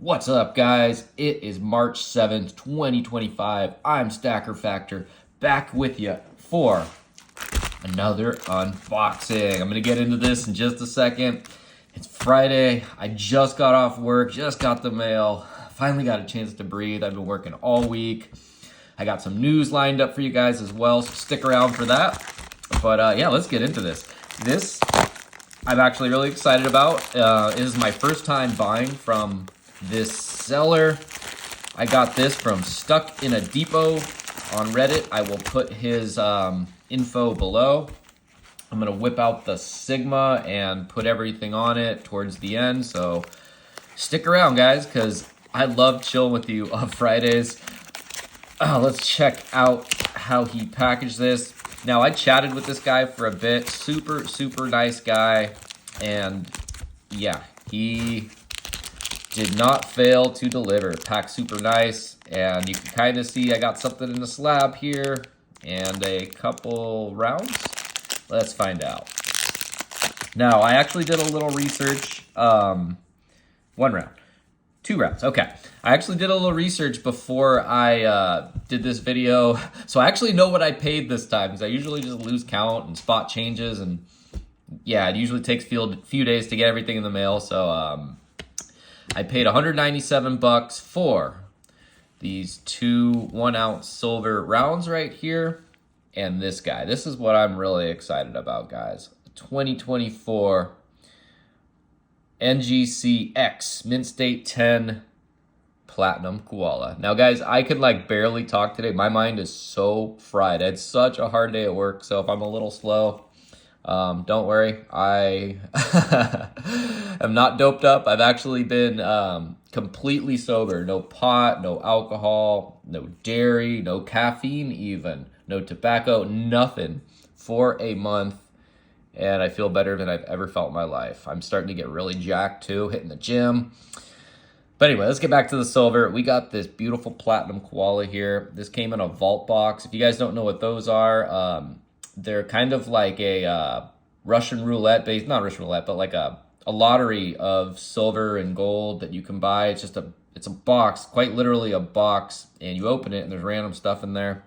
What's up, guys? It is March 7th, 2025. I'm Stacker Factor, back with you for another unboxing. I'm going to get into this in just a second. It's Friday. I just got off work, just got the mail. Finally got a chance to breathe. I've been working all week. I got some news lined up for you guys as well, so stick around for that. But yeah, let's get into this. This I'm actually really excited about. It is my first time buying from this seller. I got this from Stuck in a Depot on Reddit. I will put his info below. I'm gonna whip out the Sigma and put everything on it towards the end. So stick around, guys, because I love chilling with you on Fridays. Let's check out how he packaged this. Now, I chatted with this guy for a bit. Super nice guy. And yeah, he did not fail to deliver. Packed super nice. And you can kind of see I got something in the slab here and a couple rounds. Let's find out. Now, I actually did a little research. 1 round. 2 rounds. Okay. I actually did a little research before I did this video. So I actually know what I paid this time, because I usually just lose count and spot changes. And yeah, it usually takes a few days to get everything in the mail. So I paid 197 bucks for these 2 1-ounce silver rounds right here. And this guy. This is what I'm really excited about, guys. 2024 NGCX Mint State 10 Platinum Koala. Now, guys, I could barely talk today. My mind is so fried. It's such a hard day at work, so if I'm a little slow, don't worry. I am not doped up. I've actually been completely sober. No pot, no alcohol, no dairy, no caffeine even, no tobacco, nothing for a month. And I feel better than I've ever felt in my life. I'm starting to get really jacked too, hitting the gym. But anyway, let's get back to the silver. We got this beautiful platinum koala here. This came in a vault box. If you guys don't know what those are, they're kind of like a Russian roulette based, not Russian roulette, but like a lottery of silver and gold that you can buy. It's a box, quite literally a box, and you open it and there's random stuff in there.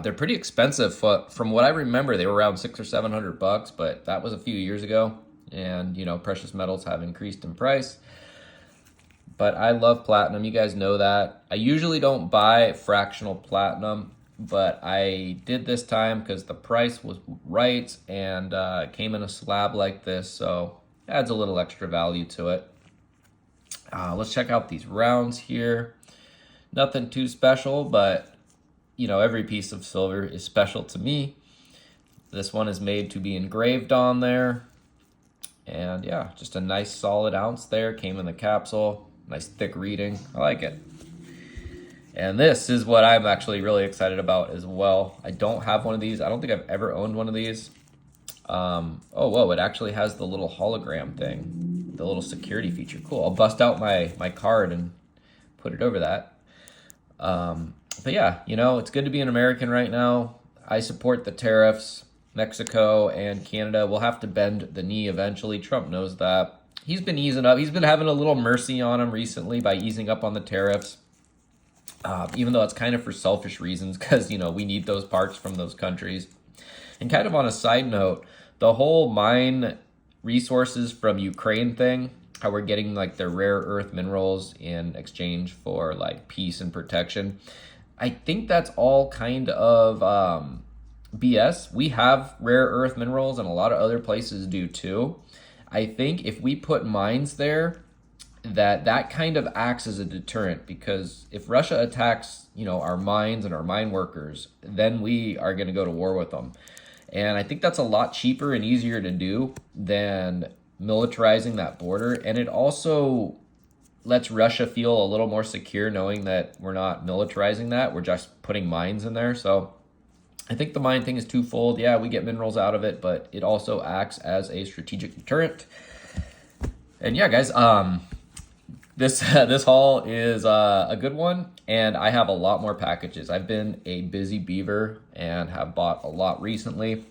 They're pretty expensive. From what I remember, they were around $600 or $700, but that was a few years ago. And, you know, precious metals have increased in price. But I love platinum. You guys know that. I usually don't buy fractional platinum, but I did this time because the price was right and it came in a slab like this. So it adds a little extra value to it. Let's check out these rounds here. Nothing too special, but you know, every piece of silver is special to me. This one is made to be engraved on there. And yeah, just a nice solid ounce there. Came in the capsule. Nice thick reading. I like it. And this is what I'm actually really excited about as well. I don't have one of these. I don't think I've ever owned one of these. Oh, whoa, it actually has the little hologram thing. The little security feature. Cool. I'll bust out my card and put it over that. But yeah, you know, it's good to be an American right now. I support the tariffs. Mexico and Canada will have to bend the knee eventually. Trump knows that. He's been easing up. He's been having a little mercy on him recently by easing up on the tariffs. Even though it's kind of for selfish reasons, because, you know, we need those parts from those countries. And kind of on a side note, the whole mine resources from Ukraine thing, how we're getting their rare earth minerals in exchange for peace and protection. I think that's all kind of BS. We have rare earth minerals and a lot of other places do too. I think if we put mines there, that kind of acts as a deterrent, because if Russia attacks, you know, our mines and our mine workers, then we are going to go to war with them. And I think that's a lot cheaper and easier to do than militarizing that border. And it also lets Russia feel a little more secure knowing that we're not militarizing that. We're just putting mines in there. So I think the mine thing is twofold. Yeah, we get minerals out of it, but it also acts as a strategic deterrent. And yeah, guys, this haul is a good one, and I have a lot more packages. I've been a busy beaver and have bought a lot recently.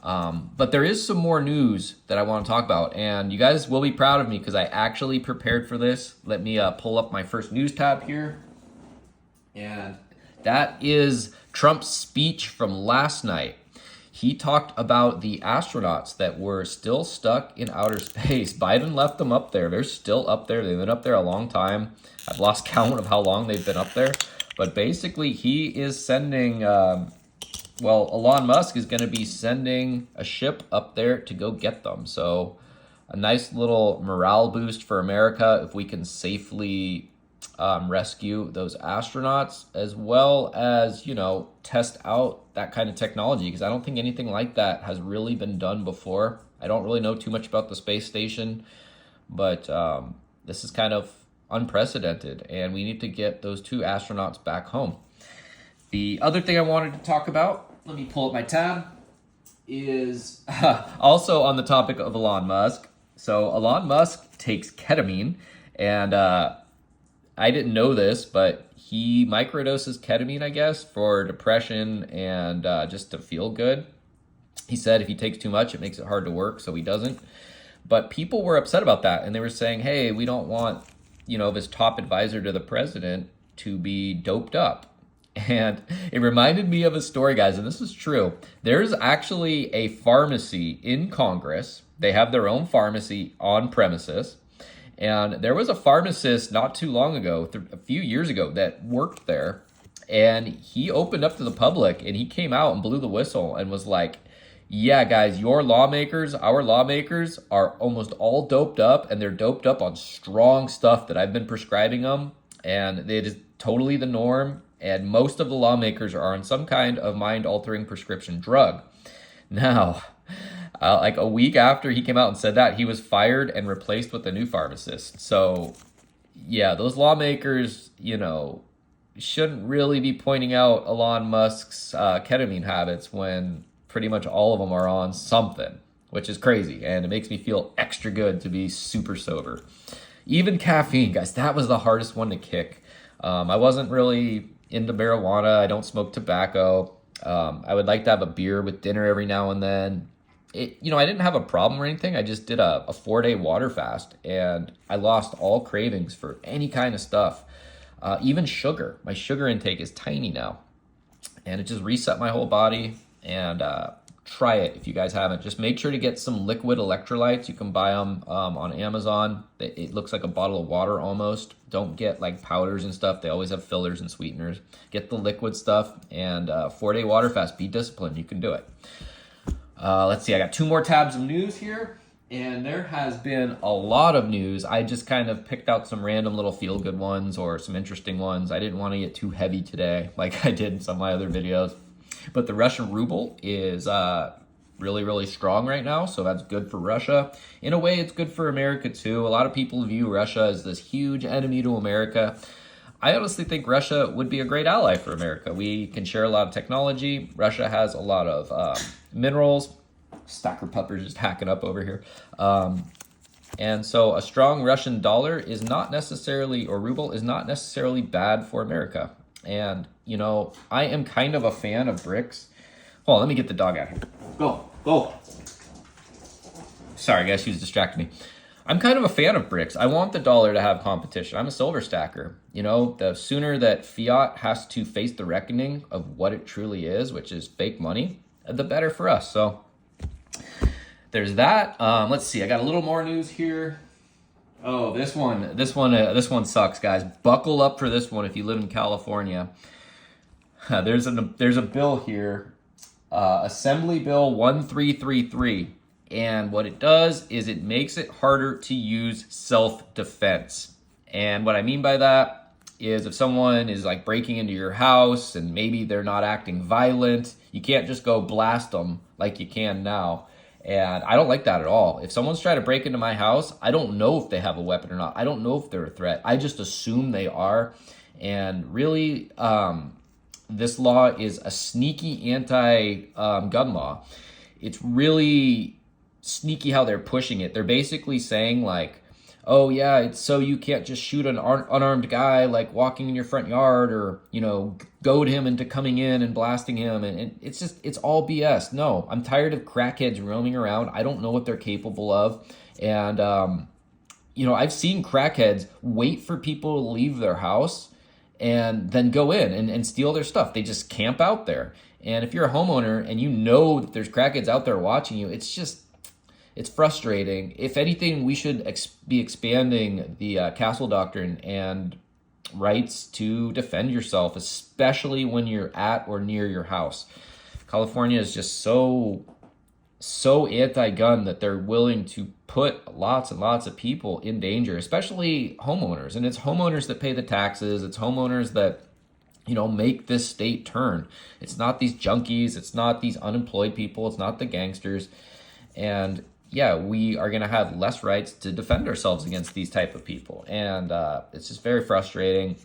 But there is some more news that I want to talk about, and you guys will be proud of me because I actually prepared for this. Let me pull up my first news tab here. And that is Trump's speech from last night. He talked about the astronauts that were still stuck in outer space. Biden left them up there. They're still up there. They've been up there a long time. I've lost count of how long they've been up there. But basically, he is sending, Elon Musk is going to be sending a ship up there to go get them. So a nice little morale boost for America if we can safely rescue those astronauts, as well as, test out that kind of technology, because I don't think anything like that has really been done before. I don't really know too much about the space station, but this is kind of unprecedented, and we need to get those 2 astronauts back home. The other thing I wanted to talk about, let me pull up my tab, is also on the topic of Elon Musk. So Elon Musk takes ketamine, and I didn't know this, but he microdoses ketamine, I guess, for depression and just to feel good. He said if he takes too much, it makes it hard to work, so he doesn't. But people were upset about that, and they were saying, hey, we don't want, this top advisor to the president to be doped up. And it reminded me of a story, guys, and this is true. There's actually a pharmacy in Congress. They have their own pharmacy on premises. And there was a pharmacist not too long ago, a few years ago, that worked there. And he opened up to the public, and he came out and blew the whistle and was like, yeah, guys, our lawmakers are almost all doped up, and they're doped up on strong stuff that I've been prescribing them. And it is totally the norm. And most of the lawmakers are on some kind of mind-altering prescription drug. Now, like a week after he came out and said that, he was fired and replaced with a new pharmacist. So, yeah, those lawmakers, shouldn't really be pointing out Elon Musk's ketamine habits when pretty much all of them are on something, which is crazy. And it makes me feel extra good to be super sober. Even caffeine, guys, that was the hardest one to kick. I wasn't really into marijuana. I don't smoke tobacco. I would like to have a beer with dinner every now and then. I didn't have a problem or anything. I just did a 4-day water fast, and I lost all cravings for any kind of stuff. Even sugar. My sugar intake is tiny now, and it just reset my whole body. And try it if you guys haven't. Just make sure to get some liquid electrolytes. You can buy them on Amazon. It looks like a bottle of water almost. Don't get like powders and stuff. They always have fillers and sweeteners. Get the liquid stuff, and 4-day water fast. Be disciplined. You can do it. Let's see. I got 2 more tabs of news here, and there has been a lot of news. I just kind of picked out some random little feel-good ones or some interesting ones. I didn't want to get too heavy today like I did in some of my other videos. But the Russian ruble is really, really strong right now, so that's good for Russia. In a way, it's good for America, too. A lot of people view Russia as this huge enemy to America. I honestly think Russia would be a great ally for America. We can share a lot of technology. Russia has a lot of minerals. Stacker Pupper's just hacking up over here. And so a strong Russian dollar is not necessarily, or ruble is not necessarily bad for America. And, I am kind of a fan of BRICS. Hold on, let me get the dog out here. Go. Sorry, guys, she was distracting me. I'm kind of a fan of BRICS. I want the dollar to have competition. I'm a silver stacker. The sooner that fiat has to face the reckoning of what it truly is, which is fake money, the better for us. So there's that. Let's see. I got a little more news here. Oh, this one sucks, guys. Buckle up for this one if you live in California. There's a bill here, Assembly Bill 1333, and what it does is it makes it harder to use self-defense. And what I mean by that is if someone is like breaking into your house and maybe they're not acting violent, you can't just go blast them like you can now. And I don't like that at all. If someone's trying to break into my house, I don't know if they have a weapon or not. I don't know if they're a threat. I just assume they are. And really, this law is a sneaky anti-gun law. It's really sneaky how they're pushing it. They're basically saying like, oh yeah, it's so you can't just shoot an unarmed guy like walking in your front yard, or goad him into coming in and blasting him, and it's all BS. No, I'm tired of crackheads roaming around. I don't know what they're capable of. And I've seen crackheads wait for people to leave their house and then go in and steal their stuff. They just camp out there. And if you're a homeowner and you know that there's crackheads out there watching you, it's frustrating. If anything, we should be expanding the castle doctrine and rights to defend yourself, especially when you're at or near your house. California is just so anti-gun that they're willing to put lots and lots of people in danger, especially homeowners. And it's homeowners that pay the taxes. It's homeowners that make this state turn. It's not these junkies. It's not these unemployed people. It's not the gangsters. And yeah, we are going to have less rights to defend ourselves against these type of people. And it's just very frustrating.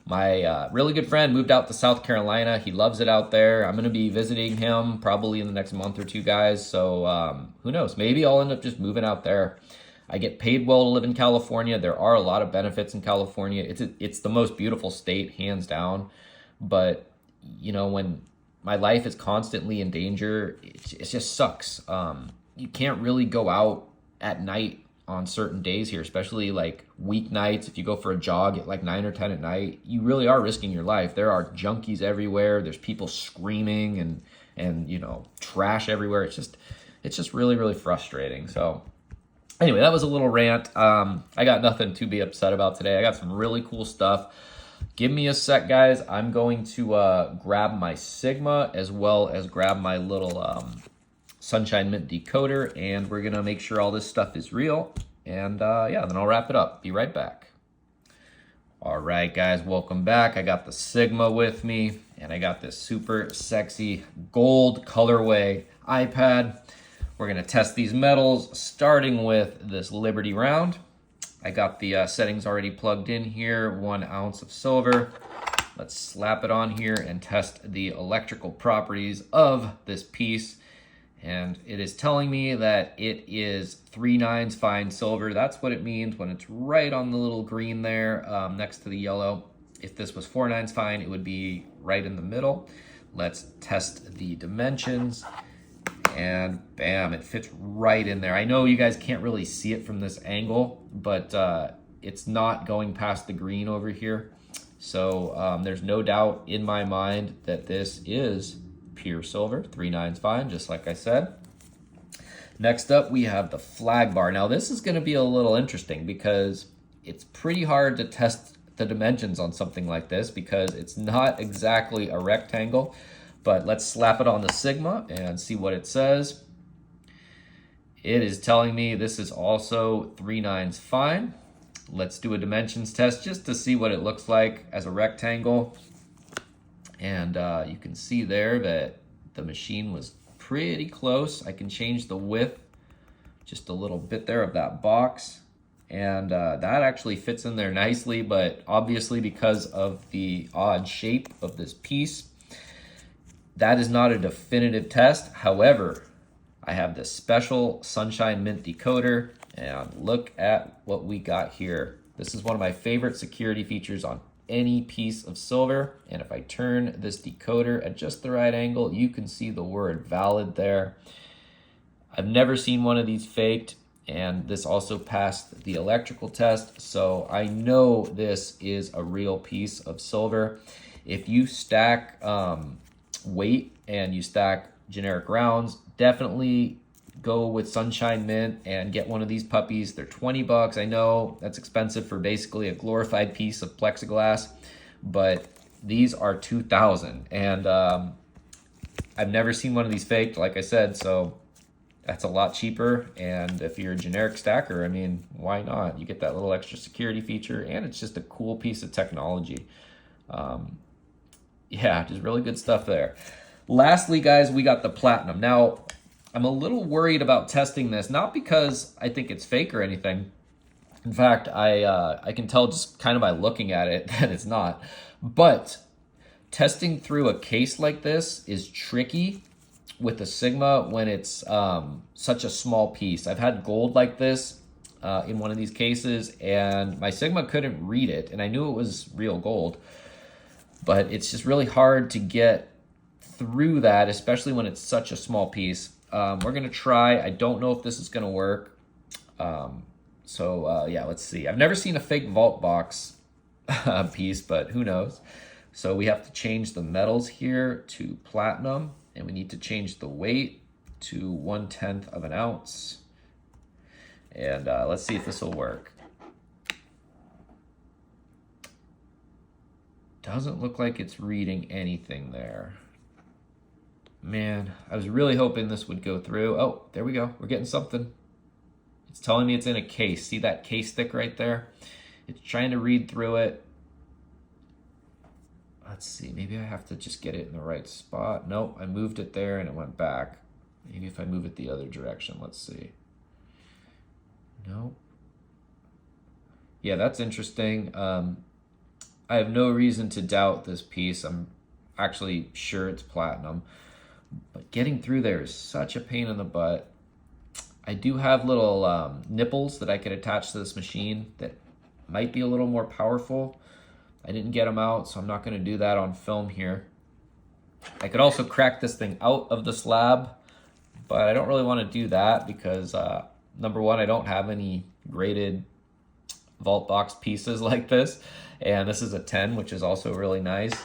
My really good friend moved out to South Carolina. He loves it out there. I'm going to be visiting him probably in the next month or two, guys. So who knows? Maybe I'll end up just moving out there. I get paid well to live in California. There are a lot of benefits in California. It's the most beautiful state, hands down. But, when my life is constantly in danger, it just sucks. You can't really go out at night on certain days here, especially like weeknights. If you go for a jog at like 9 or 10 at night, you really are risking your life. There are junkies everywhere. There's people screaming and trash everywhere. It's just really, really frustrating. So anyway, that was a little rant. I got nothing to be upset about today. I got some really cool stuff. Give me a sec, guys. I'm going to grab my Sigma as well as grab my little Sunshine Mint decoder, and we're going to make sure all this stuff is real. And then I'll wrap it up. Be right back. All right, guys, welcome back. I got the Sigma with me, and I got this super sexy gold colorway iPad. We're going to test these metals, starting with this Liberty round. I got the settings already plugged in here, 1 ounce of silver. Let's slap it on here and test the electrical properties of this piece. And it is telling me that it is 3/9 fine silver. That's what it means when it's right on the little green there next to the yellow. If this was 4/9 fine, it would be right in the middle. Let's test the dimensions. And bam, it fits right in there. I know you guys can't really see it from this angle, but it's not going past the green over here. So there's no doubt in my mind that this is pure silver, 3/9 fine, just like I said. Next up, we have the flag bar. Now, this is going to be a little interesting because it's pretty hard to test the dimensions on something like this because it's not exactly a rectangle. But let's slap it on the Sigma and see what it says. It is telling me this is also 3/9 fine. Let's do a dimensions test just to see what it looks like as a rectangle. And you can see there that the machine was pretty close. I can change the width just a little bit there of that box. And that actually fits in there nicely, but obviously because of the odd shape of this piece, that is not a definitive test. However, I have this special Sunshine Mint decoder, and look at what we got here. This is one of my favorite security features on any piece of silver. And if I turn this decoder at just the right angle, you can see the word valid there. I've never seen one of these faked, and this also passed the electrical test. So I know this is a real piece of silver. If you stack weight and you stack generic rounds, definitely go with Sunshine Mint and get one of these puppies. They're $20. I know that's expensive for basically a glorified piece of plexiglass, but these are $2,000. And I've never seen one of these faked, like I said, so that's a lot cheaper. And if you're a generic stacker, I mean, why not? You get that little extra security feature, and it's just a cool piece of technology. Yeah, just really good stuff there. Lastly, guys, we got the platinum. Now, I'm a little worried about testing this, not because I think it's fake or anything. In fact, I can tell just kind of by looking at it that it's not. But testing through a case like this is tricky with the Sigma when it's such a small piece. I've had gold like this in one of these cases, and my Sigma couldn't read it, and I knew it was real gold, but it's just really hard to get through that, especially when it's such a small piece. We're going to try. I don't know if this is going to work. Yeah, let's see. I've never seen a fake vault box piece, but who knows? So we have to change the metals here to platinum, and we need to change the weight to 1/10 of an ounce. And let's see if this will work. Doesn't look like it's reading anything there. Man, I was really hoping this would go through. Oh, there we go. We're getting something. It's telling me it's in a case. See that case stick right there? It's trying to read through it. Let's see. Maybe I have to just get it in the right spot. Nope, I moved it there and it went back. Maybe if I move it the other direction. Let's see. Nope. Yeah, that's interesting. I have no reason to doubt this piece. I'm actually sure it's platinum. But getting through there is such a pain in the butt. I do have little nipples that I could attach to this machine that might be a little more powerful. I didn't get them out, so I'm not going to do that on film here. I could also crack this thing out of the slab, but I don't really want to do that because, number one, I don't have any graded vault box pieces like this, and this is a 10, which is also really nice.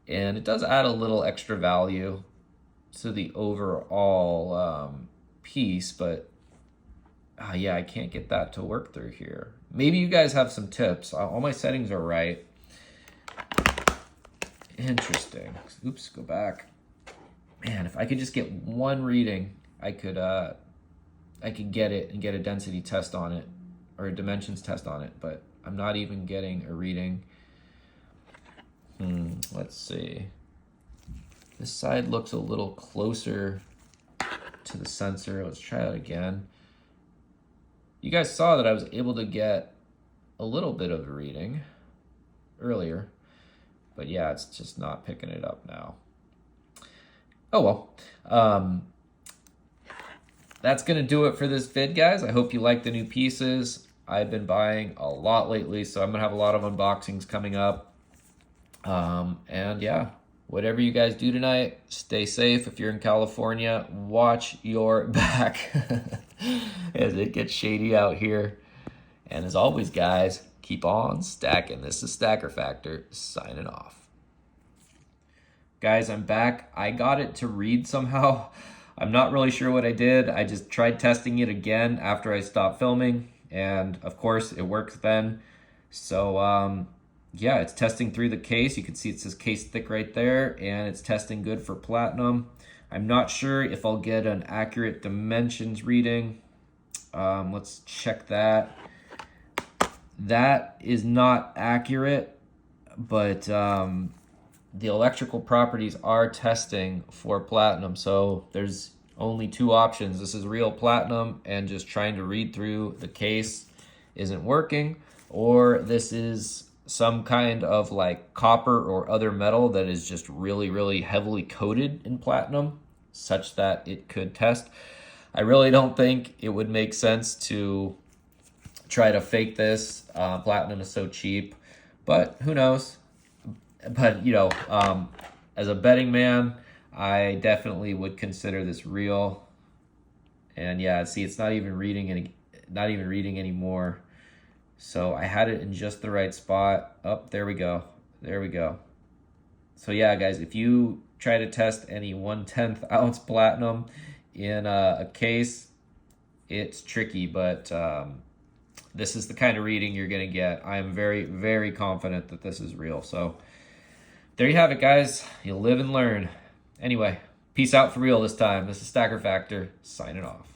And it does add a little extra value to the overall piece, but yeah, I can't get that to work through here. Maybe you guys have some tips. All my settings are right. Interesting. Oops, go back. Man, if I could just get one reading, I could get it and get a density test on it or a dimensions test on it, but I'm not even getting a reading. Let's see. This side looks a little closer to the sensor. Let's try it again. You guys saw that I was able to get a little bit of a reading earlier, but yeah, it's just not picking it up now. Oh well. That's going to do it for this vid, guys. I hope you like the new pieces. I've been buying a lot lately, so I'm going to have a lot of unboxings coming up. And yeah, whatever you guys do tonight, stay safe. If you're in California, watch your back as it gets shady out here. And as always, guys, keep on stacking. This is Stacker Factor signing off. Guys, I'm back. I got it to read somehow. I'm not really sure what I did. I just tried testing it again after I stopped filming. And of course, it works then. So, yeah, it's testing through the case. You can see it says case thick right there, and it's testing good for platinum. I'm not sure if I'll get an accurate dimensions reading. Let's check that. That is not accurate, but the electrical properties are testing for platinum. So there's only two options. This is real platinum, and just trying to read through the case isn't working, or this is some kind of like copper or other metal that is just really, really heavily coated in platinum such that it could test. I really don't think it would make sense to try to fake this. Platinum is so cheap, but who knows? But you know, as a betting man, I definitely would consider this real. And yeah, see, it's not even reading anymore. So I had it in just the right spot. Oh, there we go. There we go. So yeah, guys, if you try to test any 1/10 ounce platinum in a case, it's tricky, but this is the kind of reading you're going to get. I am very, very confident that this is real. So there you have it, guys. You'll live and learn. Anyway, peace out for real this time. This is Stacker Factor, signing off.